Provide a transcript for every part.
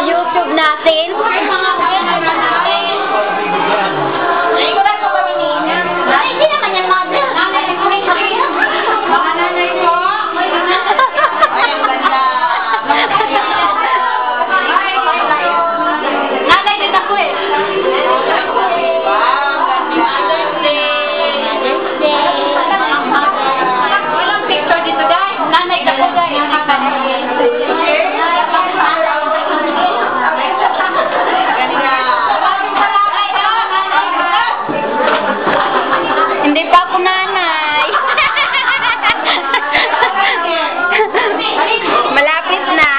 YouTube natin. Hindi naman yung mother. Mga nanay ko. Ay, ang ganda. Nanay din ako eh. Walang picture dito guys. Nanay ka po guys. Hindi pa ako nanay. Malapit na.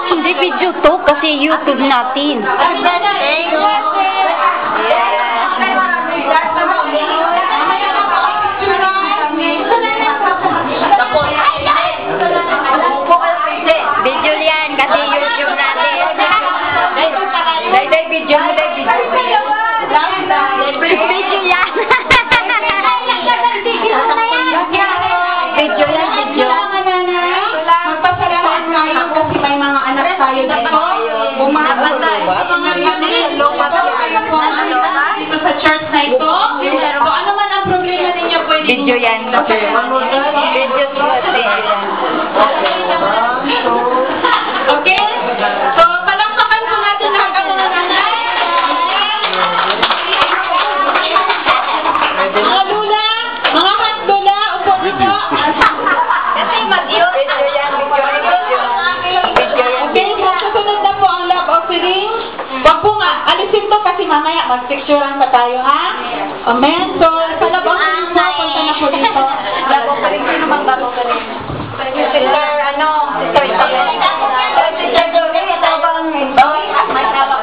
Hindi video to kasi YouTube natin. Video yan kasi YouTube natin. Day video mo, day video. Video yan. Video yan, video. Magpasalamat tayo kasi may mga anak tayo dito. Bumabat tayo. Dito sa church na ito. Kung ano man ang problema ninyo, pwede Video yan. Video okay? So, palakpakan po natin ang mga nanay. Mga lula, mga hatdula, upo nito. Kasi mag-yun. Video yan, Okay, susunod na po ang love offering. Wag po nga, alisin to kasi mamaya mag-picturean pa tayo, ha? Amen. So, sa love offering po, punta na po dito. Love offering.